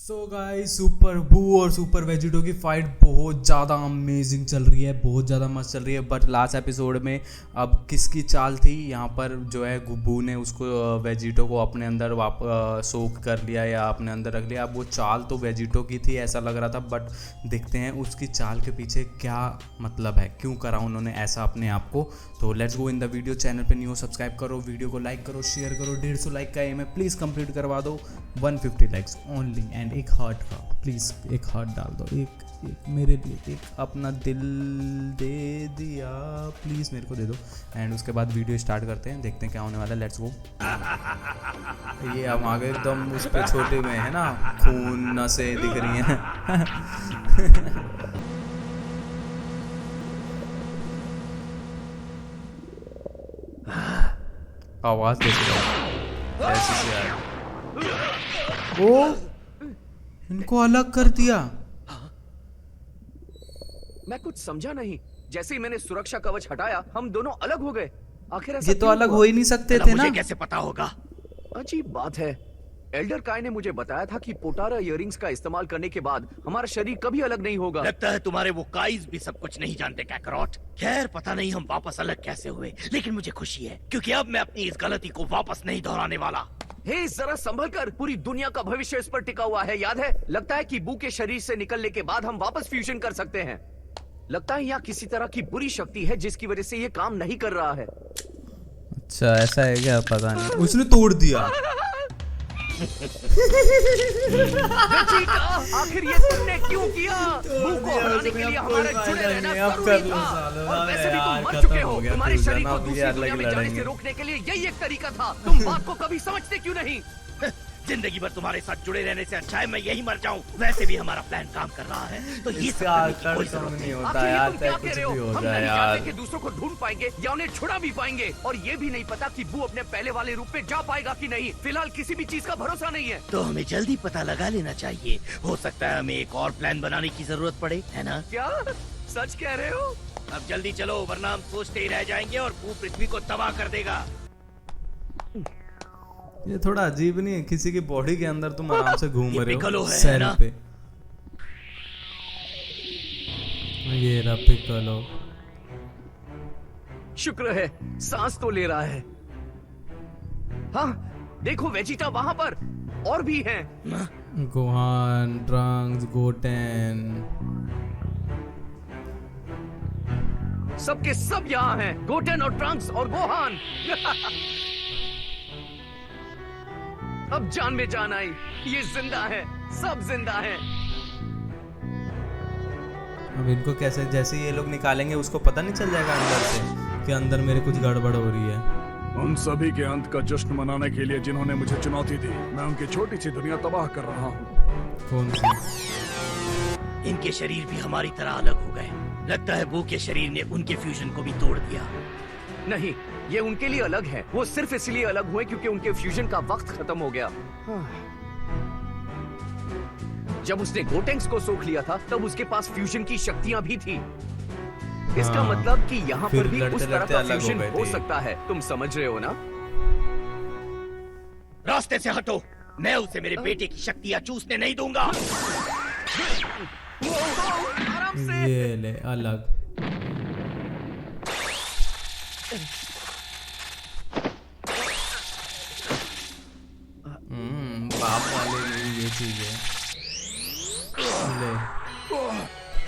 So guys super बू और super Vegito की फाइट बहुत ज़्यादा अमेजिंग चल रही है, बहुत ज़्यादा मस्त चल रही है। बट लास्ट एपिसोड में अब किसकी चाल थी यहाँ पर, जो है बू ने उसको वेजिटो को अपने अंदर सोख कर लिया या अपने अंदर रख लिया। अब वो चाल तो वेजिटो की थी ऐसा लग रहा था, बट देखते हैं उसकी चाल के पीछे क्या मतलब है, क्यों करा उन्होंने ऐसा अपने आप को। तो let's go in the video. Channel पे न्यू सब्सक्राइब करो, वीडियो को लाइक करो, शेयर करो। 150 लाइक का एम है, प्लीज़ कंप्लीट करवा दो। 150 लाइक्स ओनली एंड एक हार्ट का, प्लीज़ एक हार्ट डाल दो, एक मेरे लिए, एक अपना दिल दे दिया प्लीज़ मेरे को दे दो। एंड उसके बाद वीडियो स्टार्ट करते हैं, देखते हैं क्या होने वाला है। Let's go. ये हम आगे एकदम उस पे छोटे में है ना, खून नसें दिख रही हैं। आवाज देखो ऐसी से आ रही। ओ इनको अलग कर दिया। मैं कुछ समझा नहीं। जैसे ही मैंने सुरक्षा कवच हटाया हम दोनों अलग हो गए। आखिर ऐसा ये तो क्यों अलग हुआ? हो ही नहीं सकते थे ना। मुझे कैसे पता होगा? अजीब बात है। एल्डर काय ने मुझे बताया था कि पोटारा इयररिंग्स का इस्तेमाल करने के बाद हमारा शरीर कभी अलग नहीं होगा। लगता है तुम्हारे वो काइज भी सब कुछ नहीं जानते कैकरॉट। खैर पता नहीं हम वापस अलग कैसे हुए, लेकिन मुझे खुशी है क्योंकि अब मैं अपनी इस गलती को वापस नहीं दोहराने वाला। हे जरा संभल कर, पूरी दुनिया का भविष्य इस पर टिका हुआ है, याद है? लगता है कि बू के शरीर से निकलने के बाद हम वापस फ्यूजन कर सकते हैं। लगता है यहाँ किसी तरह की बुरी शक्ति है जिसकी वजह से ये काम नहीं कर रहा है। अच्छा ऐसा है क्या, पता नहीं। उसने तोड़ दिया। वेजिटा, आखिर ये तुमने क्यों किया? बू को हराने के लिए हमारा जुड़े रहना जरूरी था। और वैसे भी तुम मर चुके हो। तुम्हारे शरीर को दूसरी दुनिया में जाने से रोकने के लिए यही एक तरीका था। तुम बात को कभी समझते क्यों नहीं? जिंदगी भर तुम्हारे साथ जुड़े रहने से अच्छा है मैं यही मर जाऊं। वैसे भी हमारा प्लान काम कर रहा है, तो ये सब करने की कोई जरूरत नहीं। होता है यार, चाहे कुछ भी हो हम जाए नहीं यार। जानते कि दूसरों को ढूंढ पाएंगे या उन्हें छुड़ा भी पाएंगे, और ये भी नहीं पता कि बू अपने पहले वाले रूप में जा पाएगा कि नहीं। फिलहाल किसी भी चीज का भरोसा नहीं है। तो हमें जल्दी पता लगा लेना चाहिए। हो सकता है हमें एक और प्लान बनाने की जरूरत पड़े, है ना? क्या सच कह रहे हो? अब जल्दी चलो वरना हम सोचते ही रह जाएंगे और बू पृथ्वी को तबाह कर देगा। ये थोड़ा अजीब नहीं है, किसी की बॉडी के अंदर तुम आराम से घूम ये रहे पिकोलो हो है सेल ना? पे। ये रहा पिकोलो। शुक्र है सांस तो ले रहा है। हाँ देखो वेजिटा वहां पर और भी हैं। Gohan, Trunks, Goten. सबके सब यहाँ हैं। गोटेन और ट्रंक्स और गोहान। अब जान में जान आई। ये जिंदा है, सब जिंदा हैं। अब इनको कैसे, जैसे ये लोग निकालेंगे उसको पता नहीं चल जाएगा अंदर से कि अंदर मेरे कुछ गड़बड़ हो रही है। उन सभी के अंत का जश्न मनाने के लिए जिन्होंने मुझे चुनौती दी, मैं उनकी छोटी सी दुनिया तबाह कर रहा हूँ। कौन सी? इनके शरीर भी हमारी तरह अलग हो गए। लगता है बू के शरीर ने उनके फ्यूजन को भी तोड़ दिया। नहीं, ये उनके लिए अलग है। वो सिर्फ इसलिए अलग हुए क्योंकि उनके फ्यूजन का वक्त खत्म हो गया। जब उसने गोटेंग्स को सोख लिया था तब उसके पास फ्यूजन की शक्तियां भी थी। इसका मतलब कि यहाँ पर भी उस तरह का फ्यूजन हो सकता है। तुम समझ रहे हो ना? रास्ते से हटो, मैं उसे मेरे बेटे की शक्तियां चूसने नहीं दूंगा। आराम से। ये ले अलग। बाप वाले में ये चीज है। ले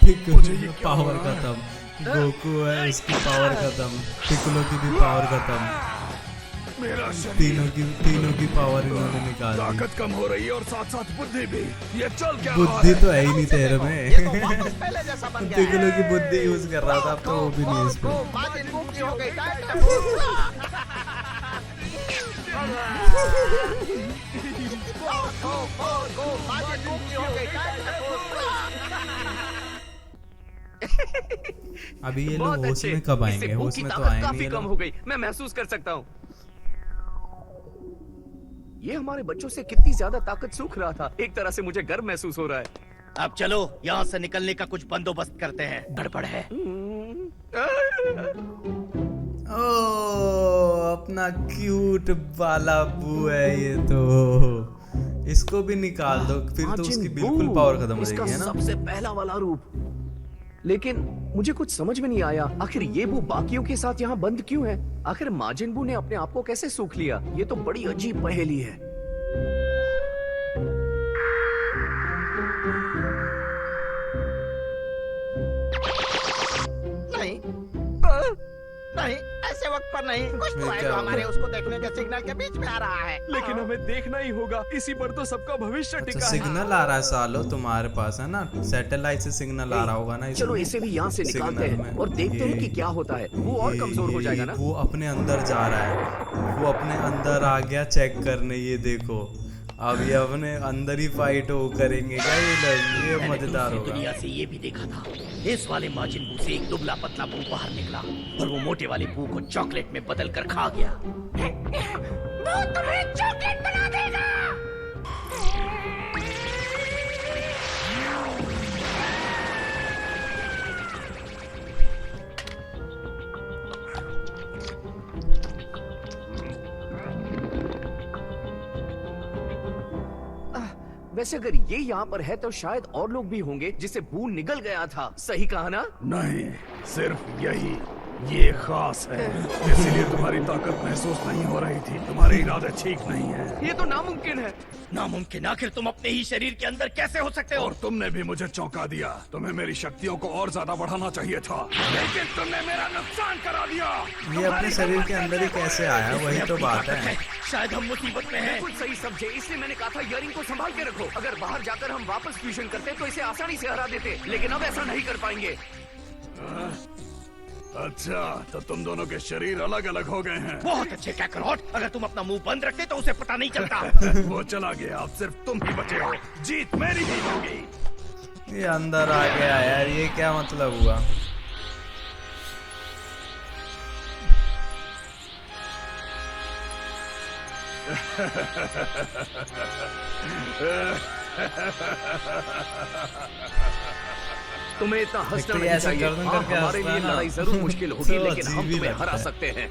पिकोलो पावर खत्म, गोकू है उसकी पावर खत्म, पिकोलो की भी पावर खत्म। मेरा तीनों की पावर इन्होंने निकाल दी। ताकत कम हो रही है और साथ साथ बुद्धि भी। ये चल क्या रहा बुद्धि है? तो है ही नहीं तेरे में। ये तो वापस पहले जैसा बन गया है। पिकोलो की बुद्धि यूज कर रहा था, अब तो वो भी नहीं इस पे। माजिद मुक्ति हो गई। माजिद मुक्ति हो गई। अभी ये बहुत लोग होश अच्छे। में कब इससे आएंगे? भूख होश की में तो ताकत आएंगे काफी ये कम लोग। हो गई। मैं महसूस कर सकता हूँ। ये हमारे बच्चों से कितनी ज्यादा ताकत सूख रहा था। एक तरह से मुझे गर्व महसूस हो रहा है। अब चलो यहाँ से निकलने का कुछ बंदोबस्त करते हैं। गड़बड़ है। ओ अपना क्यूट वाला बू है ये तो। इसको भी निकाल दो, फिर तो उसकी बिल्कुल पावर खत्म हो इसका जाएगी, है ना? सबसे पहला वाला रूप। लेकिन मुझे कुछ समझ में नहीं आया, आखिर ये बू बाकियों के साथ यहाँ बंद क्यों है? आखिर माजिन बू ने अपने आप को कैसे सूख लिया? ये तो बड़ी अजीब पहेली है। नहीं, ऐसे वक्त पर नहीं। कुछ तो है जो हमारे उसको देखने के सिग्नल के बीच में आ रहा है। लेकिन हमें देखना ही होगा, इसी पर तो सबका भविष्य टिका है। सिग्नल आ रहा है सालो तुम्हारे पास, है ना? सैटेलाइट से सिग्नल आ रहा होगा ना? चलो इसे भी यहाँ से निकालते हैं और देखते हैं कि क्या होता है। वो और कमजोर हो जाएगा ना? वो अपने अंदर जा रहा है, वो अपने अंदर आ गया चेक करने। ये देखो, अब ये अपने अंदर ही फाइट हो करेंगे क्या ये लोग? ये मजेदार होगा। दुनिया से ये भी देखा था, इस वाले माजिन बू से एक दुबला पतला बू बाहर निकला और वो मोटे वाले बू को चॉकलेट में बदल कर खा गया। वो तुम्हें चॉकलेट बना देगा। वैसे अगर ये यहाँ पर है तो शायद और लोग भी होंगे जिसे बू निगल गया था। सही कहा ना? नहीं, सिर्फ यही, ये खास है, इसीलिए तुम्हारी ताकत महसूस नहीं हो रही थी। तुम्हारे इरादे ठीक नहीं है। ये तो नामुमकिन है। नामुमकिन? आखिर तुम अपने ही शरीर के अंदर कैसे हो सकते हो? और तुमने भी मुझे चौंका दिया। तुम्हें मेरी शक्तियों को और ज्यादा बढ़ाना चाहिए था, लेकिन तुमने मेरा नुकसान करा दिया। ये अपने शरीर के अंदर ही कैसे आया? वही तो बात है। शायद हम मुसीबत में हैं। बिल्कुल सही समझे, इसलिए मैंने कहा था इयरिंग को संभाल के रखो। अगर बाहर जाकर हम वापस फ्यूजन करते तो इसे आसानी से हरा देते, लेकिन अब ऐसा नहीं कर पाएंगे। अच्छा, तो तुम दोनों के शरीर अलग अलग हो गए हैं। बहुत अच्छे कैकरॉट, अगर तुम अपना मुंह बंद रखते तो उसे पता नहीं चलता। वो चला गया, अब सिर्फ तुम ही बचे हो। जीत मेरी ही होगी। ये अंदर आ गया यार, ये क्या मतलब हुआ? तुम्हें इतना हंसना एक तो नहीं ऐसा चाहिए। गर्दन हाँ, करके हमारे हंसता है लिए ना। लड़ाई जरूर मुश्किल होगी, तो लेकिन हम अजीब ही तुम्हें लगता हरा है। सकते हैं।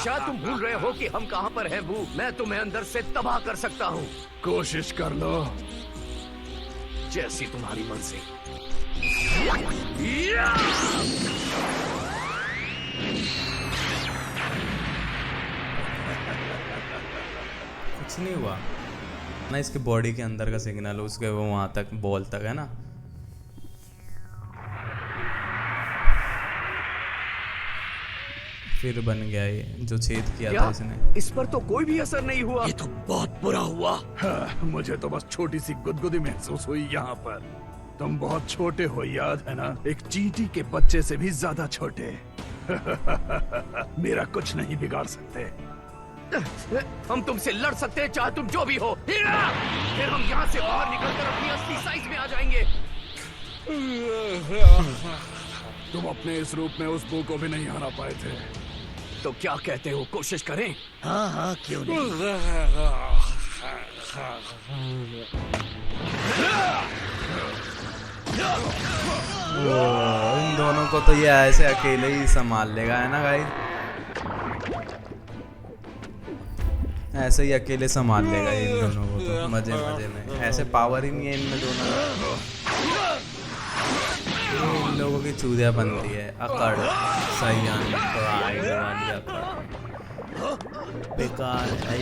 शायद तुम भूल रहे हो कि हम कहाँ पर हैं बू। मैं तुम्हें अंदर से तबाह कर सकता हूँ, कोशिश कर लो। जैसी तुम्हारी मर्जी। कुछ नहीं हुआ ना? इसके बॉडी के अंदर का सिग्नल उसके वो वहां तक बॉल तक है ना? फिर बन गया ये जो छेद किया था इसने। इस पर तो कोई भी असर नहीं हुआ। ये तो बहुत बुरा हुआ। हाँ, मुझे तो बस छोटी सी गुदगुदी महसूस हुई यहाँ पर। तुम बहुत छोटे हो, याद है ना? एक चींटी के बच्चे से भी ज्यादा छोटे। मेरा कुछ नहीं बिगाड़ सकते। हम तुमसे लड़ सकते हैं, चाहे तुम जो भी हो। फिर हम यहाँ से बाहर निकलकर अपनी असली साइज में आ जाएंगे। तुम अपने इस रूप में उस बू को भी नहीं हरा पाए थे। तो क्या कहते हो, कोशिश करें? हाँ हाँ, क्यों नहीं। इन दोनों को तो ये ऐसे अकेले ही संभाल लेगा, है ना भाई? ऐसे ही अकेले संभाल लेगा इन दोनों को तो मजे मजे में। ऐसे पावर ही नहीं है इनमें दोनों में। इन लोगों की चूतिया बनती है अकड़, सयान प्राइड वाली अकड़ बेकार है।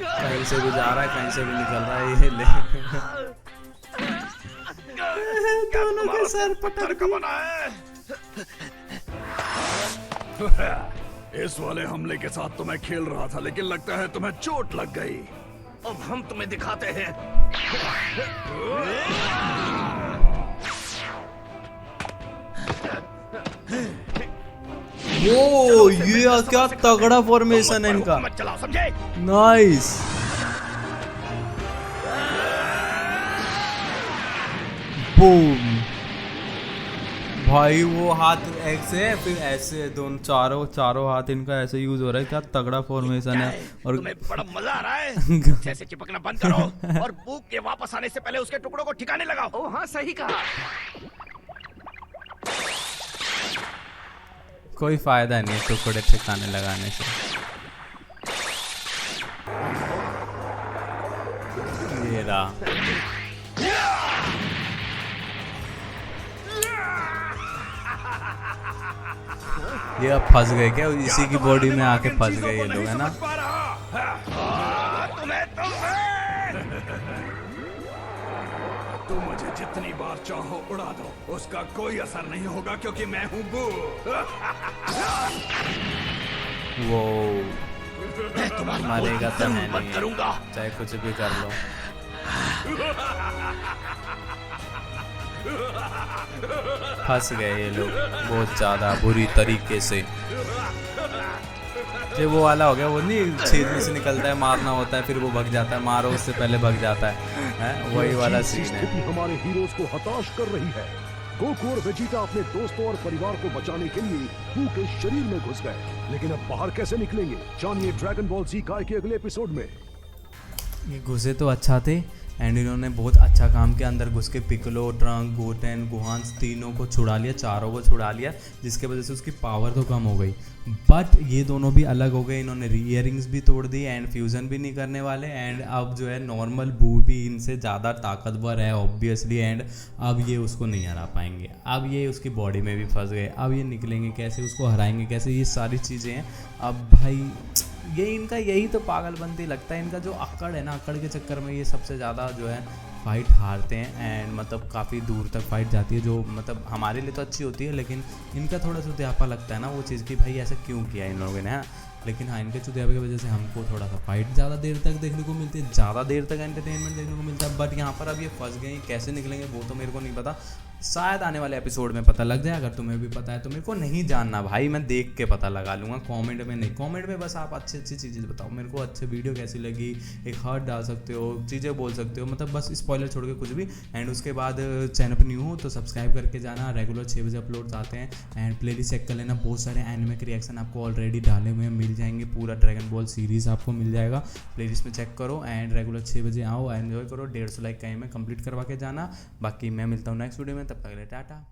कहीं से भी जा रहा है, कहीं से भी निकल रहा है। ये ले दोनों के सर पटक का बना है। इस वाले हमले के साथ तो मैं खेल रहा था, लेकिन लगता है तुम्हें चोट लग गई। अब हम तुम्हें दिखाते हैं। वो ये क्या तगड़ा फॉर्मेशन है इनका। मत चलाओ, समझे? नाइस। बूम भाई, वो हाथ ऐसे फिर ऐसे दोनों चारों हाथ इनका ऐसे यूज हो रहा है। क्या तगड़ा फॉर्मेशन है। और तुम्हें बड़ा मजा आ रहा है। जैसे चिपकना बंद करो और बुक के वापस आने से पहले उसके टुकड़ों को ठिकाने लगाओ। ओ हाँ, सही कहा। कोई फायदा नहीं है टुकड़े ठिकाने लगाने से। रहा। ये अब फंस गए क्या, इसी की बॉडी में आके फंस गए ये लोग, है ना। तुम मुझे जितनी बार चाहो उड़ा दो, उसका कोई असर नहीं होगा क्योंकि मैं हूँ बू। वो मैं तुम्हारी मारेगा तो है मत नहीं, करूंगा। चाहे कुछ भी कर लो। फंस गए ये लोग बहुत ज्यादा बुरी तरीके से। ये वो वाला हो गया, वो नहीं छेद में से निकलता है, मारना होता है, फिर वो भग जाता है, मारो उससे पहले भग जाता है, वही वाला सीन है। स्थिति हमारे हीरोज को हताश कर रही है। गोकू और वेजिटा अपने दोस्तों और परिवार को बचाने के लिए बू के शरीर में घुस गए, लेकिन अब बाहर कैसे निकलेंगे, जानिए ड्रैगन बॉल जी काय के अगले एपिसोड में। ये घुसे तो अच्छा थे एंड इन्होंने बहुत अच्छा काम किया, अंदर घुस के पिकलो, ट्रंक, गोटेन, गुहान तीनों को छुड़ा लिया, चारों को छुड़ा लिया, जिसके वजह से उसकी पावर तो कम हो गई। बट ये दोनों भी अलग हो गए, इन्होंने ईयरिंग्स भी तोड़ दी एंड फ्यूज़न भी नहीं करने वाले। एंड अब जो है नॉर्मल बू भी इनसे ज़्यादा ताकतवर है ऑब्वियसली, एंड अब ये उसको नहीं हरा पाएंगे। अब ये उसकी बॉडी में भी फंस गए, अब ये निकलेंगे कैसे, उसको हराएंगे कैसे, ये सारी चीज़ें हैं। अब भाई ये इनका यही तो पागलपंती लगता है, इनका जो अक्कड़ है ना, अक्कड़ के चक्कर में ये सबसे ज़्यादा जो है फाइट हारते हैं एंड मतलब काफ़ी दूर तक फाइट जाती है, जो मतलब हमारे लिए तो अच्छी होती है, लेकिन इनका थोड़ा चुतियापा लगता है ना वो चीज़ कि भाई ऐसा क्यों किया इन लोगों ने, हाँ। लेकिन हाँ, इनके चुतियापे की वजह से हमको थोड़ा सा फाइट ज़्यादा देर तक देखने को मिलती है, ज़्यादा देर तक एंटरटेनमेंट देखने को मिलता है। बट यहाँ पर अब ये फंस गए, कैसे निकलेंगे वो तो मेरे को नहीं पता, शायद आने वाले एपिसोड में पता लग जाए। अगर तुम्हें भी पता है तो मेरे को नहीं जानना भाई, मैं देख के पता लगा लूँगा, कमेंट में नहीं। कमेंट में बस आप अच्छी अच्छी चीज़ें बताओ मेरे को, अच्छे वीडियो कैसी लगी, एक हार्ट डाल सकते हो, चीज़ें बोल सकते हो, मतलब बस स्पॉइलर छोड़ के कुछ भी। एंड उसके बाद चैनल पर न्यू हो तो सब्सक्राइब करके जाना, रेगुलर 6 बजे अपलोड्स आते हैं। एंड प्लेलिस्ट चेक कर लेना, बहुत सारे एनिमे के रिएक्शन आपको ऑलरेडी डाले हुए हैं, मिल जाएंगे, पूरा ड्रैगन बॉल सीरीज़ आपको मिल जाएगा, प्लेलिस्ट में चेक करो। एंड रेगुलर 6 बजे आओ, एंजॉय करो, 150 लाइक का में कंप्लीट करवा के जाना। बाकी मैं मिलता हूँ नेक्स्ट वीडियो में, तब तक के लिए टाटा।